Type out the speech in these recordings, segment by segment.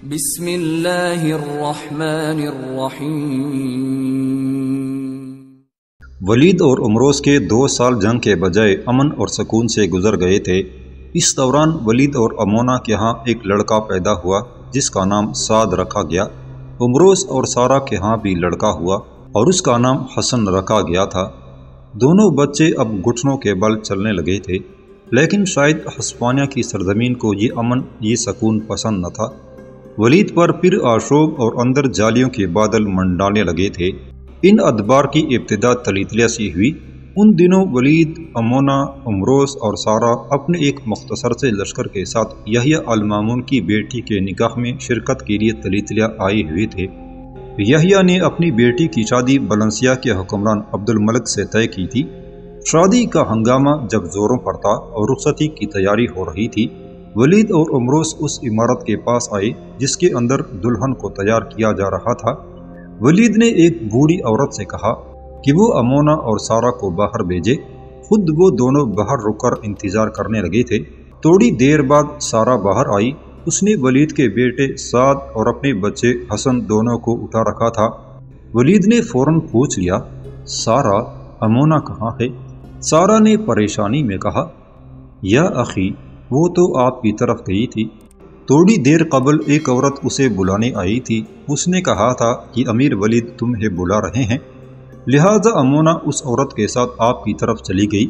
بسم اللہ الرحمن الرحیم۔ ولید اور عمروس کے 2 سال جنگ کے بجائے امن اور سکون سے گزر گئے تھے۔ اس دوران ولید اور امونہ کے ہاں ایک لڑکا پیدا ہوا جس کا نام سعد رکھا گیا۔ عمروس اور سارہ کے ہاں بھی لڑکا ہوا اور اس کا نام حسن رکھا گیا تھا۔ دونوں بچے اب گھٹنوں کے بل چلنے لگے تھے، لیکن شاید ہسپانیہ کی سرزمین کو یہ امن، یہ سکون پسند نہ تھا۔ ولید پر پھر آشوب اور اندر جالیوں کے بادل منڈانے لگے تھے۔ ان ادبار کی ابتدا تلیتلیہ سے ہوئی۔ ان دنوں ولید، امونہ، عمروس اور سارہ اپنے ایک مختصر سے لشکر کے ساتھ یحییٰ المامون کی بیٹی کے نکاح میں شرکت کے لیے تلیتلیہ آئے ہوئے تھے۔ یحییٰ نے اپنی بیٹی کی شادی بلنسیا کے حکمران عبد الملک سے طے کی تھی۔ شادی کا ہنگامہ جب زوروں پر تھا اور رخصتی کی تیاری ہو رہی تھی، ولید اور عمروس اس عمارت کے پاس آئے جس کے اندر دلہن کو تیار کیا جا رہا تھا۔ ولید نے ایک بوڑھی عورت سے کہا کہ وہ امونہ اور سارہ کو باہر بھیجے۔ خود وہ دونوں باہر رک کر انتظار کرنے لگے تھے۔ تھوڑی دیر بعد سارہ باہر آئی۔ اس نے ولید کے بیٹے سعد اور اپنے بچے حسن دونوں کو اٹھا رکھا تھا۔ ولید نے فوراً پوچھ لیا، سارہ، امونہ کہاں ہے؟ سارہ نے پریشانی میں کہا، یا اخی، وہ تو آپ کی طرف گئی تھی۔ تھوڑی دیر قبل ایک عورت اسے بلانے آئی تھی۔ اس نے کہا تھا کہ امیر ولید تمہیں بلا رہے ہیں، لہٰذا امونہ اس عورت کے ساتھ آپ کی طرف چلی گئی۔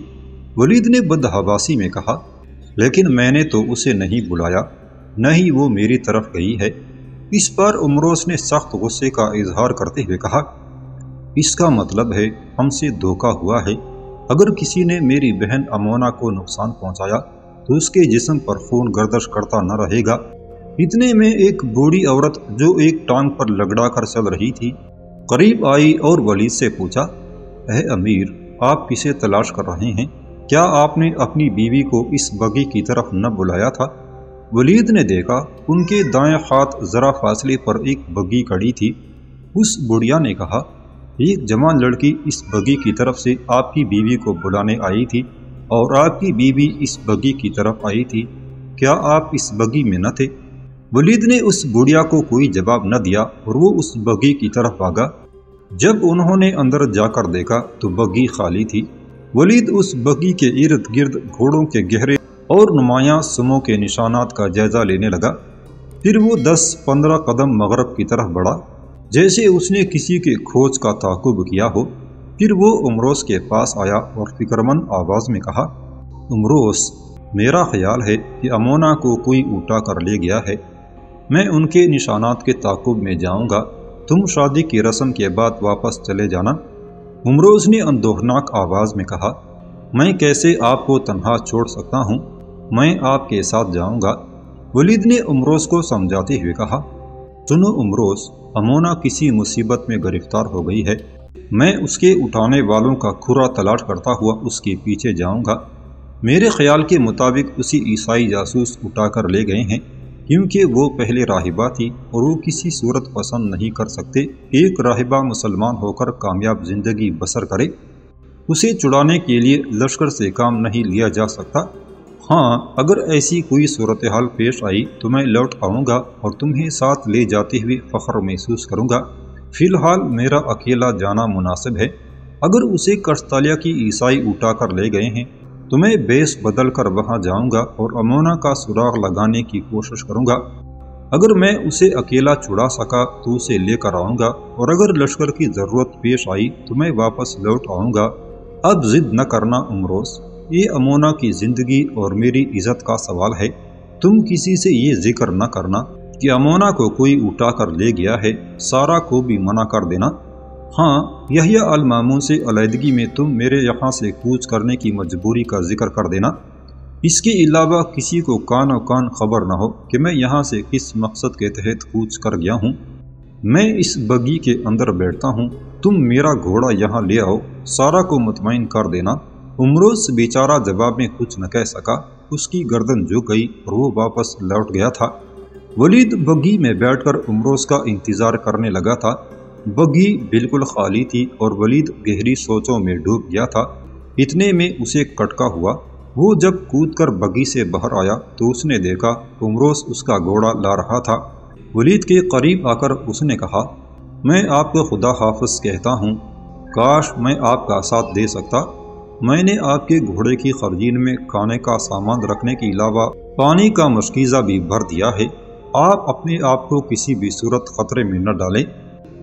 ولید نے بدحواسی میں کہا، لیکن میں نے تو اسے نہیں بلایا، نہ ہی وہ میری طرف گئی ہے۔ اس پر عمروس نے سخت غصے کا اظہار کرتے ہوئے کہا، اس کا مطلب ہے ہم سے دھوکہ ہوا ہے۔ اگر کسی نے میری بہن امونہ کو نقصان پہنچایا تو اس کے جسم پر خون گردش کرتا نہ رہے گا۔ اتنے میں ایک بوڑھی عورت جو ایک ٹانگ پر لگڑا کر چل رہی تھی قریب آئی اور ولید سے پوچھا، اے امیر، آپ کسے تلاش کر رہے ہیں؟ کیا آپ نے اپنی بیوی کو اس بگی کی طرف نہ بلایا تھا؟ ولید نے دیکھا ان کے دائیں ہاتھ ذرا فاصلے پر ایک بگی کھڑی تھی۔ اس بڑھیا نے کہا، ایک جوان لڑکی اس بگی کی طرف سے آپ کی بیوی کو بلانے آئی تھی اور آپ کی بیوی اس بگی کی طرف آئی تھی، کیا آپ اس بگی میں نہ تھے؟ ولید نے اس بڑھیا کو کوئی جواب نہ دیا اور وہ اس بگی کی طرف بھاگا۔ جب انہوں نے اندر جا کر دیکھا تو بگی خالی تھی۔ ولید اس بگی کے ارد گرد گھوڑوں کے گہرے اور نمایاں سموں کے نشانات کا جائزہ لینے لگا۔ پھر وہ 10-15 قدم مغرب کی طرف بڑھا، جیسے اس نے کسی کے کھوج کا تعاقب کیا ہو۔ پھر وہ عمروس کے پاس آیا اور فکرمند آواز میں کہا، عمروس، میرا خیال ہے کہ امونہ کو کوئی اٹھا کر لے گیا ہے۔ میں ان کے نشانات کے تعاقب میں جاؤں گا، تم شادی کی رسم کے بعد واپس چلے جانا۔ عمروس نے اندوہناک آواز میں کہا، میں کیسے آپ کو تنہا چھوڑ سکتا ہوں؟ میں آپ کے ساتھ جاؤں گا۔ ولید نے عمروس کو سمجھاتے ہوئے کہا، سنو عمروس، امونہ کسی مصیبت میں گرفتار ہو گئی ہے۔ میں اس کے اٹھانے والوں کا کھرا تلاش کرتا ہوا اس کے پیچھے جاؤں گا۔ میرے خیال کے مطابق اسی عیسائی جاسوس اٹھا کر لے گئے ہیں، کیونکہ وہ پہلے راہبہ تھی اور وہ کسی صورت پسند نہیں کر سکتے ایک راہبہ مسلمان ہو کر کامیاب زندگی بسر کرے۔ اسے چھڑانے کے لیے لشکر سے کام نہیں لیا جا سکتا۔ ہاں، اگر ایسی کوئی صورتحال پیش آئی تو میں لوٹ آؤں گا اور تمہیں ساتھ لے جاتے ہوئے فخر محسوس کروں گا۔ فی الحال میرا اکیلا جانا مناسب ہے۔ اگر اسے کشتالیہ کی عیسائی اٹھا کر لے گئے ہیں تو میں بیس بدل کر وہاں جاؤں گا اور امونہ کا سراغ لگانے کی کوشش کروں گا۔ اگر میں اسے اکیلا چھڑا سکا تو اسے لے کر آؤں گا، اور اگر لشکر کی ضرورت پیش آئی تو میں واپس لوٹ آؤں گا۔ اب ضد نہ کرنا عمروس، یہ امونہ کی زندگی اور میری عزت کا سوال ہے۔ تم کسی سے یہ ذکر نہ کرنا کہ امونہ کو کوئی اٹھا کر لے گیا ہے۔ سارہ کو بھی منع کر دینا۔ ہاں، یحییٰ المامون سے علیحدگی میں تم میرے یہاں سے کوچ کرنے کی مجبوری کا ذکر کر دینا۔ اس کے علاوہ کسی کو کان و کان خبر نہ ہو کہ میں یہاں سے کس مقصد کے تحت کوچ کر گیا ہوں۔ میں اس بگی کے اندر بیٹھتا ہوں، تم میرا گھوڑا یہاں لے آؤ۔ سارہ کو مطمئن کر دینا۔ عمروس بیچارہ جواب میں کچھ نہ کہہ سکا۔ اس کی گردن جھک گئی اور وہ واپس لوٹ گیا تھا۔ ولید بگی میں بیٹھ کر عمروس کا انتظار کرنے لگا تھا۔ بگی بالکل خالی تھی اور ولید گہری سوچوں میں ڈوب گیا تھا۔ اتنے میں اسے کٹکا ہوا۔ وہ جب کود کر بگی سے باہر آیا تو اس نے دیکھا عمروس اس کا گھوڑا لا رہا تھا۔ ولید کے قریب آ کر اس نے کہا، میں آپ کو خدا حافظ کہتا ہوں، کاش میں آپ کا ساتھ دے سکتا۔ میں نے آپ کے گھوڑے کی خرجین میں کھانے کا سامان رکھنے کے علاوہ پانی کا مشکیزہ بھی بھر دیا ہے۔ آپ اپنے آپ کو کسی بھی صورت خطرے میں نہ ڈالیں۔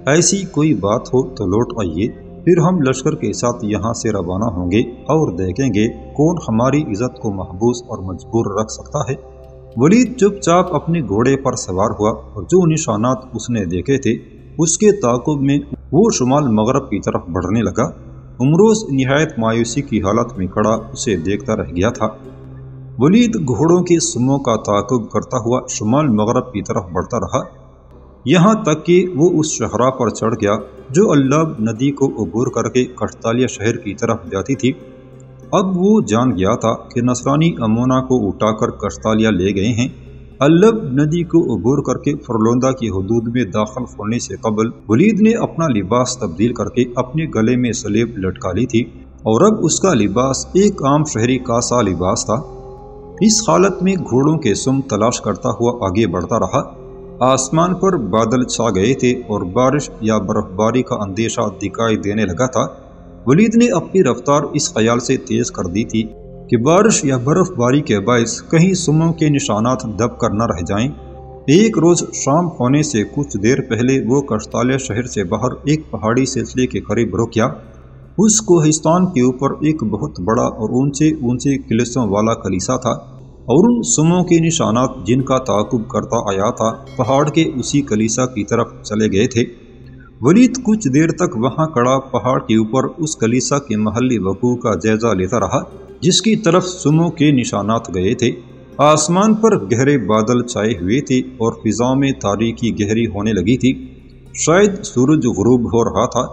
ایسی کوئی بات ہو تو لوٹ آئیے، پھر ہم لشکر کے ساتھ یہاں سے روانہ ہوں گے اور دیکھیں گے کون ہماری عزت کو محبوس اور مجبور رکھ سکتا ہے۔ ولید چپ چاپ اپنے گھوڑے پر سوار ہوا اور جو نشانات اس نے دیکھے تھے اس کے تعاقب میں وہ شمال مغرب کی طرف بڑھنے لگا۔ امروز نہایت مایوسی کی حالت میں کھڑا اسے دیکھتا رہ گیا تھا۔ ولید گھوڑوں کے سموں کا تعاقب کرتا ہوا شمال مغرب کی طرف بڑھتا رہا، یہاں تک کہ وہ اس شہرا پر چڑھ گیا جو الب ندی کو عبور کر کے کشتالیہ شہر کی طرف جاتی تھی۔ اب وہ جان گیا تھا کہ نصرانی امونا کو اٹھا کر کشتالیہ لے گئے ہیں۔ الب ندی کو عبور کر کے فرلوندا کی حدود میں داخل ہونے سے قبل ولید نے اپنا لباس تبدیل کر کے اپنے گلے میں سلیب لٹکا لی تھی، اور اب اس کا لباس ایک عام شہری کا سا لباس تھا۔ اس حالت میں گھوڑوں کے سم تلاش کرتا ہوا آگے بڑھتا رہا۔ آسمان پر بادل چھا گئے تھے اور بارش یا برف باری کا اندیشہ دکھائی دینے لگا تھا۔ ولید نے اپنی رفتار اس خیال سے تیز کر دی تھی کہ بارش یا برف باری کے باعث کہیں سموں کے نشانات دب کر نہ رہ جائیں۔ ایک روز شام ہونے سے کچھ دیر پہلے وہ کشتالیہ شہر سے باہر ایک پہاڑی سلسلے کے قریب رک گیا۔ اس کوہستان کے اوپر ایک بہت بڑا اور اونچے اونچے کلیسوں والا کلیسا تھا، اور ان سموں کے نشانات جن کا تعاقب کرتا آیا تھا پہاڑ کے اسی کلیسا کی طرف چلے گئے تھے۔ ولید کچھ دیر تک وہاں کڑا پہاڑ کے اوپر اس کلیسا کے محلی وقوع کا جائزہ لیتا رہا جس کی طرف سموں کے نشانات گئے تھے۔ آسمان پر گہرے بادل چھائے ہوئے تھے اور فضاؤں میں تاریکی گہری ہونے لگی تھی، شاید سورج غروب ہو رہا تھا۔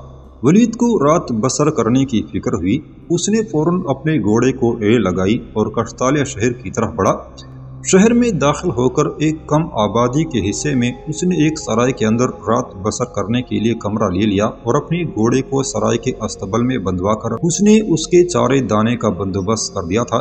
ولید کو رات بسر کرنے کی فکر ہوئی۔ اس نے فوراً اپنے گھوڑے کو ایڑ لگائی اور کشتالیہ شہر کی طرف بڑھا۔ شہر میں داخل ہو کر ایک کم آبادی کے حصے میں اس نے ایک سرائے کے اندر رات بسر کرنے کے لیے کمرہ لے لیا اور اپنے گھوڑے کو سرائے کے استبل میں بندھوا کر اس نے اس کے چارے دانے کا بندوبست کر دیا تھا۔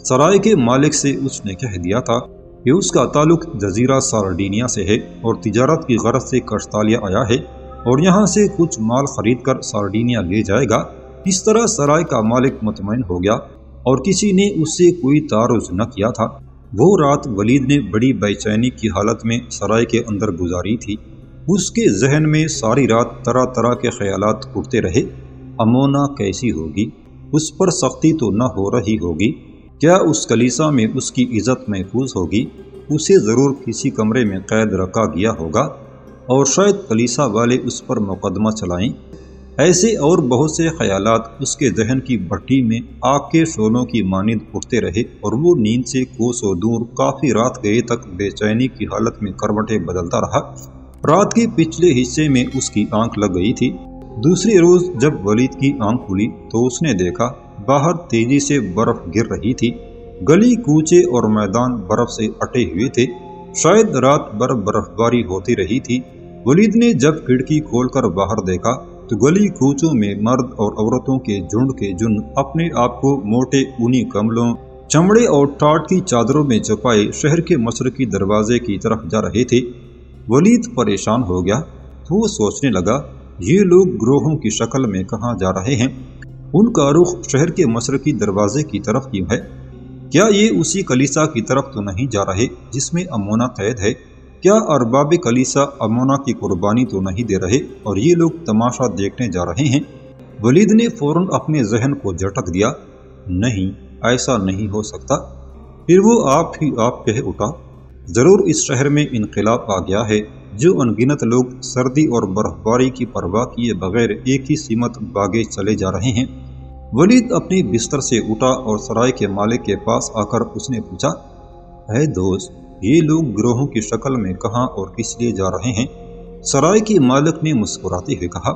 سرائے کے مالک سے اس نے کہہ دیا تھا کہ اس کا تعلق جزیرہ سارڈینیا سے ہے اور تجارت کی غرض سے کشتالیہ آیا ہے اور یہاں سے کچھ مال خرید کر سارڈینیا لے جائے گا۔ اس طرح سرائے کا مالک مطمئن ہو گیا اور کسی نے اس سے کوئی تعارض نہ کیا تھا۔ وہ رات ولید نے بڑی بے چینی کی حالت میں سرائے کے اندر گزاری تھی۔ اس کے ذہن میں ساری رات طرح طرح کے خیالات اٹھتے رہے۔ امونا کیسی ہوگی؟ اس پر سختی تو نہ ہو رہی ہوگی؟ کیا اس کلیسا میں اس کی عزت محفوظ ہوگی؟ اسے ضرور کسی کمرے میں قید رکھا گیا ہوگا اور شاید کلیسا والے اس پر مقدمہ چلائیں۔ ایسے اور بہت سے خیالات اس کے ذہن کی بھٹی میں آگ کے شعلوں کی مانند اٹھتے رہے اور وہ نیند سے کوسوں دور کافی رات گئے تک بے چینی کی حالت میں کروٹیں بدلتا رہا۔ رات کے پچھلے حصے میں اس کی آنکھ لگ گئی تھی۔ دوسری روز جب ولید کی آنکھ کھلی تو اس نے دیکھا باہر تیزی سے برف گر رہی تھی۔ گلی کوچے اور میدان برف سے اٹے ہوئے تھے، شاید رات بھر برف باری ہوتی رہی تھی۔ ولید نے جب کھڑکی کھول کر باہر دیکھا تو گلی کوچوں میں مرد اور عورتوں کے جھنڈ اپنے آپ کو موٹے اونی کمبلوں، چمڑے اور ٹاٹ کی چادروں میں چھپائے شہر کے مشرقی دروازے کی طرف جا رہے تھے۔ ولید پریشان ہو گیا تو وہ سوچنے لگا، یہ لوگ گروہوں کی شکل میں کہاں جا رہے ہیں؟ ان کا رخ شہر کے مشرقی دروازے کی طرف کیوں ہے؟ کیا یہ اسی کلیسا کی طرف تو نہیں جا رہے جس میں امونا قید ہے؟ کیا ارباب کلیسا امونا کی قربانی تو نہیں دے رہے اور یہ لوگ تماشا دیکھنے جا رہے ہیں؟ ولید نے فوراً اپنے ذہن کو جھٹک دیا، نہیں، ایسا نہیں ہو سکتا۔ پھر وہ آپ ہی آپ کہہ اٹھا، ضرور اس شہر میں انقلاب آ گیا ہے جو انگنت لوگ سردی اور برف باری کی پرواہ کیے بغیر ایک ہی سمت بھاگے چلے جا رہے ہیں۔ ولید اپنے بستر سے اٹھا اور سرائے کے مالک کے پاس آ کر اس نے پوچھا، اے دوست، یہ لوگ گروہوں کی شکل میں کہاں اور کس لیے جا رہے ہیں؟ سرائے کے مالک نے مسکراتے ہوئے کہا،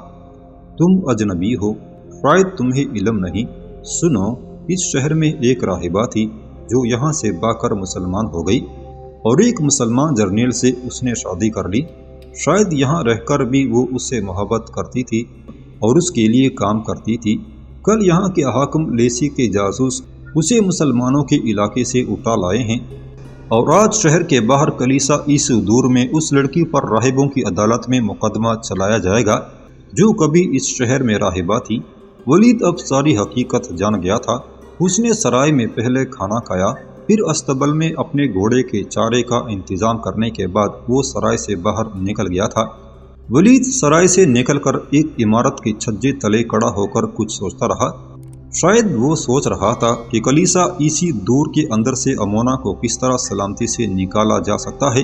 تم اجنبی ہو، شاید تمہیں علم نہیں۔ سنو، اس شہر میں ایک راہبہ تھی جو یہاں سے با کر مسلمان ہو گئی اور ایک مسلمان جرنیل سے اس نے شادی کر لی۔ شاید یہاں رہ کر بھی وہ اس سے محبت کرتی تھی اور اس کے لیے کام کرتی تھی۔ کل یہاں کے حاکم لیسی کے جاسوس اسے مسلمانوں کے علاقے سے اٹھا لائے ہیں۔ اور آج شہر کے باہر کلیسا عیسی دور میں اس لڑکی پر راہبوں کی عدالت میں مقدمہ چلایا جائے گا جو کبھی اس شہر میں راہبہ تھی۔ ولید اب ساری حقیقت جان گیا تھا۔ اس نے سرائے میں پہلے کھانا کھایا، پھر استبل میں اپنے گھوڑے کے چارے کا انتظام کرنے کے بعد وہ سرائے سے باہر نکل گیا تھا۔ ولید سرائے سے نکل کر ایک عمارت کے چھجے تلے کڑا ہو کر کچھ سوچتا رہا۔ شاید وہ سوچ رہا تھا کہ کلیسا عیسی دور کے اندر سے امونا کو کس طرح سلامتی سے نکالا جا سکتا ہے۔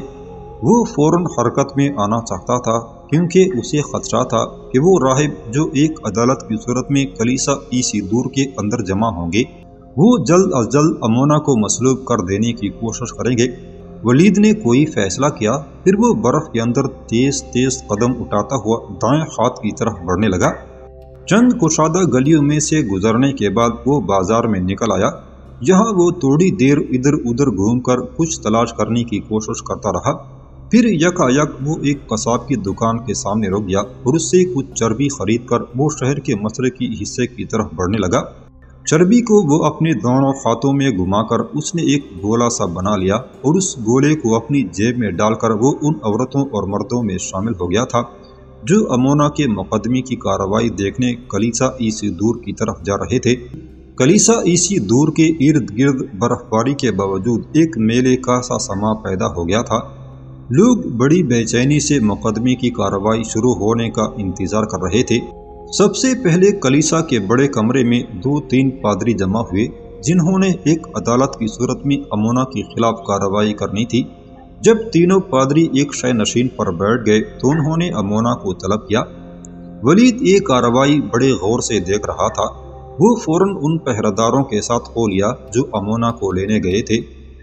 وہ فوراً حرکت میں آنا چاہتا تھا کیونکہ اسے خدشہ تھا کہ وہ راہب جو ایک عدالت کی صورت میں کلیسا عیسی دور کے اندر جمع ہوں گے، وہ جلد از جلد امونا کو مصلوب کر دینے کی کوشش کریں گے۔ ولید نے کوئی فیصلہ کیا، پھر وہ برف کے اندر تیز تیز قدم اٹھاتا ہوا دائیں ہاتھ کی طرف بڑھنے لگا۔ چند کشادہ گلیوں میں سے گزرنے کے بعد وہ بازار میں نکل آیا۔ یہاں وہ تھوڑی دیر ادھر ادھر گھوم کر کچھ تلاش کرنے کی کوشش کرتا رہا، پھر یکایک وہ ایک قصاب کی دکان کے سامنے رک گیا اور اس سے کچھ چربی خرید کر وہ شہر کے مشرقی حصے کی طرف بڑھنے لگا۔ چربی کو وہ اپنے دونوں ہاتھوں میں گھما کر اس نے ایک گولا سا بنا لیا اور اس گولے کو اپنی جیب میں ڈال کر وہ ان عورتوں اور مردوں میں شامل ہو گیا تھا جو امونا کے مقدمے کی کارروائی دیکھنے کلیسا عیسی دور کی طرف جا رہے تھے۔ کلیسا عیسی دور کے ارد گرد برف باری کے باوجود ایک میلے کا سا سما پیدا ہو گیا تھا۔ لوگ بڑی بے چینی سے مقدمے کی کارروائی شروع ہونے کا انتظار کر رہے تھے۔ سب سے پہلے کلیسا کے بڑے کمرے میں 2-3 پادری جمع ہوئے جنہوں نے ایک عدالت کی صورت میں امونا کے خلاف کارروائی کرنی تھی۔ جب تینوں پادری ایک شے نشین پر بیٹھ گئے تو انہوں نے امونا کو طلب کیا۔ ولید یہ کارروائی بڑے غور سے دیکھ رہا تھا۔ وہ فوراً ان پہرےداروں کے ساتھ ہو لیا جو امونا کو لینے گئے تھے۔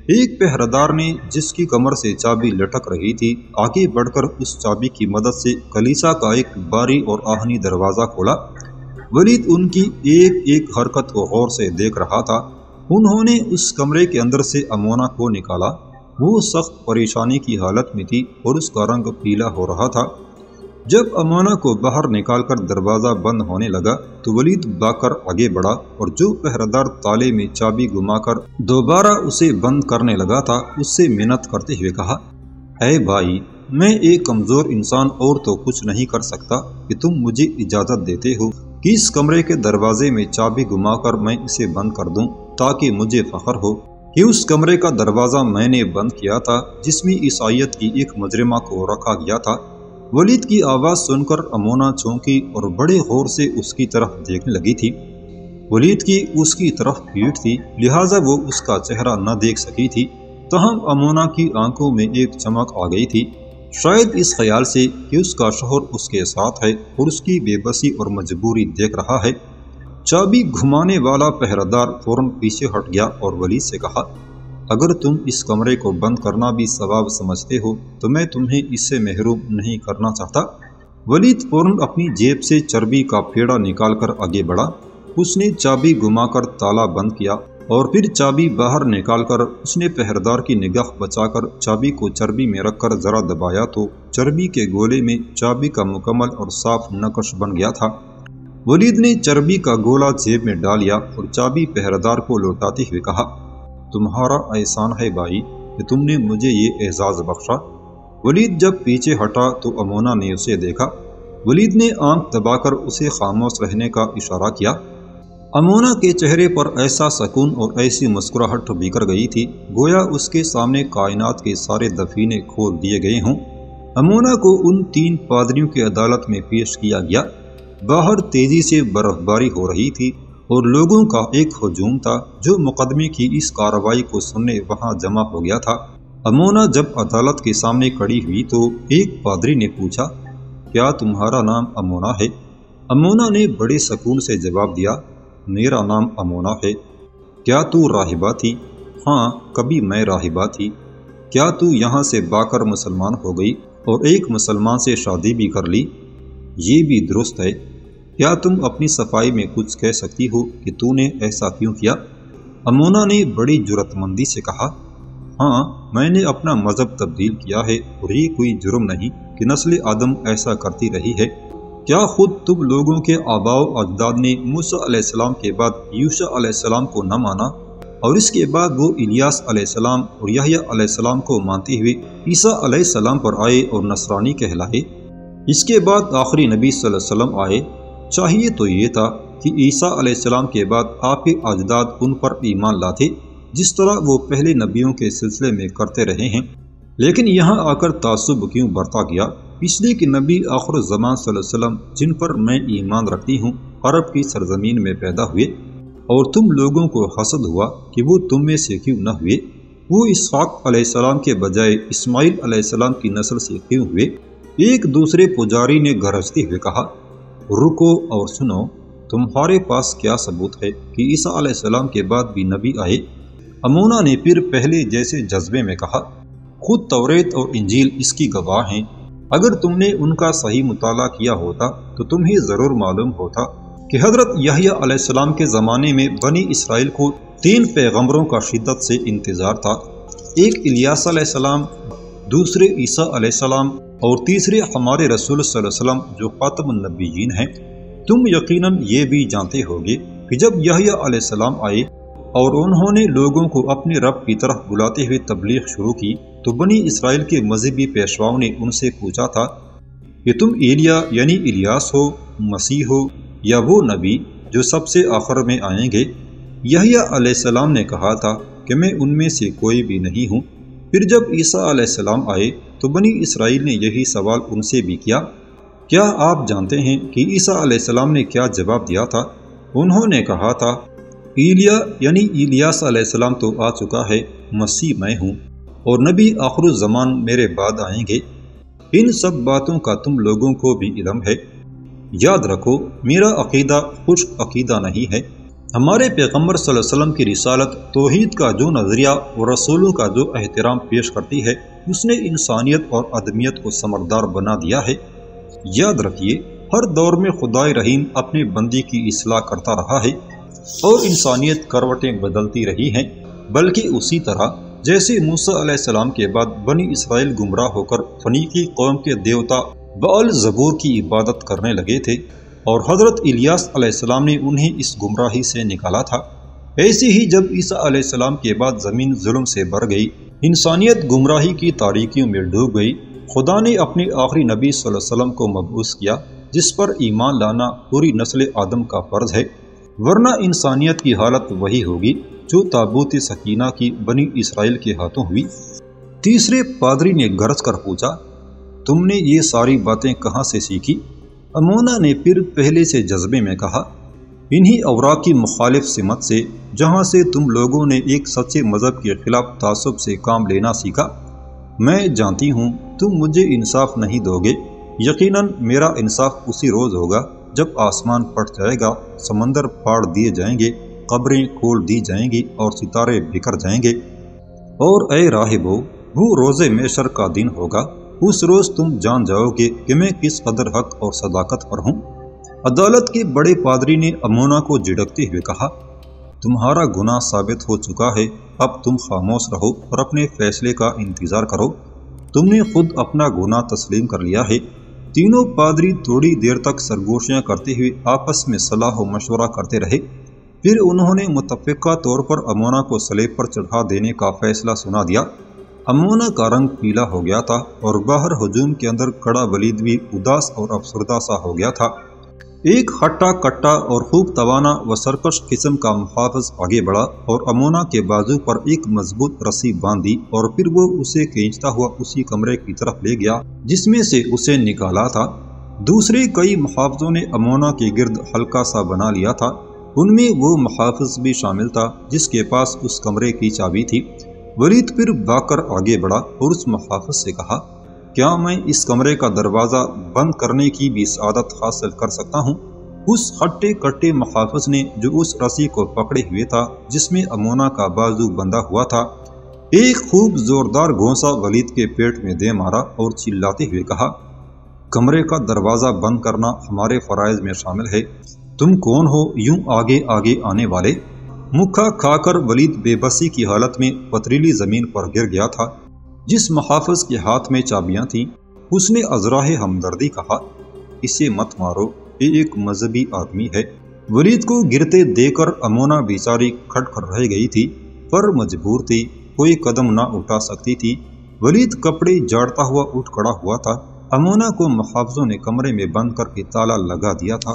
ایک پہرےدار نے جس کی کمر سے چابی لٹک رہی تھی آگے بڑھ کر اس چابی کی مدد سے کلیسا کا ایک باری اور آہنی دروازہ کھولا۔ ولید ان کی ایک ایک حرکت کو غور سے دیکھ رہا تھا۔ انہوں نے اس کمرے کے اندر سے امونا کو نکالا۔ وہ سخت پریشانی کی حالت میں تھی اور اس کا رنگ پیلا ہو رہا تھا۔ جب امونا کو باہر نکال کر دروازہ بند ہونے لگا تو ولید بھاگ کر آگے بڑھا اور جو پہرےدار تالے میں چابی گما کر دوبارہ اسے بند کرنے لگا تھا اس سے منت کرتے ہوئے کہا، اے بھائی، میں ایک کمزور انسان اور تو کچھ نہیں کر سکتا کہ تم مجھے اجازت دیتے ہو کہ اس کمرے کے دروازے میں چابی گما کر میں اسے بند کر دوں تاکہ مجھے فخر ہو کہ اس کمرے کا دروازہ میں نے بند کیا تھا جس میں عیسائیت کی ایک مجرمہ کو رکھا گیا تھا۔ ولید کی آواز سن کر امونا چونکی اور بڑے غور سے اس کی طرف دیکھنے لگی تھی۔ ولید کی اس کی طرف پیٹھ تھی لہٰذا وہ اس کا چہرہ نہ دیکھ سکی تھی، تاہم امونا کی آنکھوں میں ایک چمک آ گئی تھی، شاید اس خیال سے کہ اس کا شوہر اس کے ساتھ ہے اور اس کی بے بسی اور مجبوری دیکھ رہا ہے۔ چابی گھمانے والا پہرےدار فوراً پیچھے ہٹ گیا اور ولید سے کہا، اگر تم اس کمرے کو بند کرنا بھی ثواب سمجھتے ہو تو میں تمہیں اس سے محروم نہیں کرنا چاہتا۔ ولید فوراً اپنی جیب سے چربی کا پھیڑا نکال کر آگے بڑھا۔ اس نے چابی گھما کر تالا بند کیا اور پھر چابی باہر نکال کر اس نے پہرےدار کی نگاہ بچا کر چابی کو چربی میں رکھ کر ذرا دبایا تو چربی کے گولے میں چابی کا مکمل اور صاف نقش بن گیا تھا۔ ولید نے چربی کا گولا جیب میں ڈال لیا اور چابی پہرےدار کو لوٹاتے ہوئے کہا، تمہارا احسان ہے بھائی کہ تم نے مجھے یہ اعزاز بخشا۔ ولید جب پیچھے ہٹا تو امونا نے اسے دیکھا۔ ولید نے آنکھ دبا کر اسے خاموش رہنے کا اشارہ کیا۔ امونا کے چہرے پر ایسا سکون اور ایسی مسکراہٹ بکھر گئی تھی گویا اس کے سامنے کائنات کے سارے دفینے کھول دیے گئے ہوں۔ امونا کو ان 3 پادریوں کی عدالت میں پیش کیا گیا۔ باہر تیزی سے برف باری ہو رہی تھی اور لوگوں کا ایک ہجوم تھا جو مقدمے کی اس کارروائی کو سننے وہاں جمع ہو گیا تھا۔ امونا جب عدالت کے سامنے کھڑی ہوئی تو ایک پادری نے پوچھا، کیا تمہارا نام امونا ہے؟ امونا نے بڑے سکون سے جواب دیا، میرا نام امونا ہے۔ کیا تو راہبہ تھی؟ ہاں، کبھی میں راہبہ تھی۔ کیا تو یہاں سے با کر مسلمان ہو گئی اور ایک مسلمان سے شادی بھی کر لی؟ یہ بھی درست ہے۔ کیا تم اپنی صفائی میں کچھ کہہ سکتی ہو کہ تو نے ایسا کیوں کیا؟ امونا نے بڑی جرأت مندی سے کہا، ہاں، میں نے اپنا مذہب تبدیل کیا ہے اور یہ کوئی جرم نہیں کہ نسل آدم ایسا کرتی رہی ہے۔ کیا خود تم لوگوں کے آباء و اجداد نے موسیٰ علیہ السلام کے بعد یوشع علیہ السلام کو نہ مانا؟ اور اس کے بعد وہ الیاس علیہ السلام اور یحییٰ علیہ السلام کو مانتے ہوئے عیسیٰ علیہ السلام پر آئے اور نصرانی کہلائے۔ اس کے بعد آخری نبی صلی اللہ علیہ وسلم آئے۔ چاہیے تو یہ تھا کہ عیسیٰ علیہ السلام کے بعد آپ کے اجداد ان پر ایمان لاتے، جس طرح وہ پہلے نبیوں کے سلسلے میں کرتے رہے ہیں، لیکن یہاں آ کر تعصب کیوں برتا گیا؟ اس لیے کہ نبی آخر الزمان صلی اللہ علیہ وسلم جن پر میں ایمان رکھتی ہوں عرب کی سرزمین میں پیدا ہوئے، اور تم لوگوں کو حسد ہوا کہ وہ تم میں سے کیوں نہ ہوئے؟ وہ اسحاق علیہ السلام کے بجائے اسماعیل علیہ السلام کی نسل سے کیوں ہوئے؟ ایک دوسرے پجاری نے گرجتے ہوئے کہا، رکو اور سنو، تمہارے پاس کیا ثبوت ہے کہ عیسیٰ علیہ السلام کے بعد بھی نبی آئے؟ امونا نے پھر پہلے جیسے جذبے میں کہا، خود توریت اور انجیل اس کی گواہ ہیں۔ اگر تم نے ان کا صحیح مطالعہ کیا ہوتا تو تمہیں ضرور معلوم ہوتا کہ حضرت یحییٰ علیہ السلام کے زمانے میں بنی اسرائیل کو 3 پیغمبروں کا شدت سے انتظار تھا، ایک الیاس علیہ السلام، دوسرے عیسیٰ علیہ السلام، اور تیسرے ہمارے رسول صلی اللہ علیہ وسلم جو خاتم النبیین ہیں۔ تم یقیناً یہ بھی جانتے ہوگے کہ جب یحییٰ علیہ السلام آئے اور انہوں نے لوگوں کو اپنے رب کی طرف بلاتے ہوئے تبلیغ شروع کی تو بنی اسرائیل کے مذہبی پیشواؤں نے ان سے پوچھا تھا کہ تم ایلیا یعنی الیاس ہو، مسیح ہو، یا وہ نبی جو سب سے آخر میں آئیں گے؟ یحییٰ علیہ السلام نے کہا تھا کہ میں ان میں سے کوئی بھی نہیں ہوں۔ پھر جب عیسیٰ علیہ السلام آئے تو بنی اسرائیل نے یہی سوال ان سے بھی کیا۔ کیا آپ جانتے ہیں کہ عیسیٰ علیہ السلام نے کیا جواب دیا تھا؟ انہوں نے کہا تھا، ایلیا یعنی الیاس علیہ السلام تو آ چکا ہے، مسیح میں ہوں، اور نبی آخر الزمان میرے بعد آئیں گے۔ ان سب باتوں کا تم لوگوں کو بھی علم ہے۔ یاد رکھو، میرا عقیدہ خشک عقیدہ نہیں ہے۔ ہمارے پیغمبر صلی اللہ علیہ وسلم کی رسالت توحید کا جو نظریہ اور رسولوں کا جو احترام پیش کرتی ہے، اس نے انسانیت اور آدمیت کو سمردار بنا دیا ہے۔ یاد رکھیے، ہر دور میں خدائے رحیم اپنے بندی کی اصلاح کرتا رہا ہے اور انسانیت کروٹیں بدلتی رہی ہیں، بلکہ اسی طرح جیسے موسیٰ علیہ السلام کے بعد بنی اسرائیل گمراہ ہو کر فنیقی قوم کے دیوتا بعل زبور کی عبادت کرنے لگے تھے اور حضرت الیاس علیہ السلام نے انہیں اس گمراہی سے نکالا تھا، ایسے ہی جب عیسیٰ علیہ السلام کے بعد زمین ظلم سے بھر گئی، انسانیت گمراہی کی تاریکیوں میں ڈوب گئی، خدا نے اپنے آخری نبی صلی اللہ علیہ وسلم کو مبعوث کیا، جس پر ایمان لانا پوری نسل آدم کا فرض ہے، ورنہ انسانیت کی حالت وہی ہوگی جو تابوت سکینہ کی بنی اسرائیل کے ہاتھوں ہوئی۔ تیسرے پادری نے گرج کر پوچھا، تم نے یہ ساری باتیں کہاں سے سیکھی؟ امونا نے پھر پہلے سے جذبے میں کہا، انہی اوراق کی مخالف سمت سے، جہاں سے تم لوگوں نے ایک سچے مذہب کے خلاف تعصب سے کام لینا سیکھا۔ میں جانتی ہوں تم مجھے انصاف نہیں دو گے، یقیناً میرا انصاف اسی روز ہوگا جب آسمان پھٹ جائے گا، سمندر پھاڑ دیے جائیں گے، قبریں کھول دی جائیں گی اور ستارے بکھر جائیں گے۔ اور اے راہبو، وہ روز محشر کا دن ہوگا، اس روز تم جان جاؤ گے کہ میں کس قدر حق اور صداقت پر ہوں۔ عدالت کے بڑے پادری نے امونا کو جھڑکتے ہوئے کہا، تمہارا گناہ ثابت ہو چکا ہے، اب تم خاموش رہو اور اپنے فیصلے کا انتظار کرو۔ تم نے خود اپنا گناہ تسلیم کر لیا ہے۔ تینوں پادری تھوڑی دیر تک سرگوشیاں کرتے ہوئے آپس میں صلاح و مشورہ کرتے رہے، پھر انہوں نے متفقہ طور پر امونا کو صلیب پر چڑھا دینے کا فیصلہ سنا دیا۔ امونا کا رنگ پیلا ہو گیا تھا اور باہر ہجوم کے اندر کھڑا ولید بھی اداس اور افسردہ سا ہو گیا تھا۔ ایک ہٹا کٹا اور خوب توانا و سرکش قسم کا محافظ آگے بڑھا اور امونا کے بازو پر ایک مضبوط رسی باندھ دی اور پھر وہ اسے کھینچتا ہوا اسی کمرے کی طرف لے گیا جس میں سے اسے نکالا تھا۔ دوسرے کئی محافظوں نے امونا کے گرد حلقہ سا بنا لیا تھا، ان میں وہ محافظ بھی شامل تھا جس کے پاس اس کمرے کی چابی تھی۔ ولید پھر بھاگ کر آگے بڑھا اور اس محافظ سے کہا، کیا میں اس کمرے کا دروازہ بند کرنے کی بھی سعادت حاصل کر سکتا ہوں؟ اس ہٹے کٹے محافظ نے، جو اس رسی کو پکڑے ہوئے تھا جس میں امونا کا بازو بندھا ہوا تھا، ایک خوب زوردار گھونسا ولید کے پیٹ میں دے مارا اور چلاتے ہوئے کہا، کمرے کا دروازہ بند کرنا ہمارے فرائض میں شامل ہے، تم کون ہو یوں آگے آگے آنے والے؟ مکھا کھا کر ولید بے بسی کی حالت میں پتریلی زمین پر گر گیا تھا۔ جس محافظ کے ہاتھ میں چابیاں تھیں اس نے ازراہ ہمدردی کہا، اسے مت مارو، یہ ایک مذہبی آدمی ہے۔ ولید کو گرتے دے کر امونا بیچاری کھٹ کر رہ گئی تھی۔ پر مجبور تھی، کوئی قدم نہ اٹھا سکتی تھی۔ ولید کپڑے جاڑتا ہوا اٹھ کھڑا ہوا تھا۔ امونہ کو محافظوں نے کمرے میں بند کر کے تالا لگا دیا تھا۔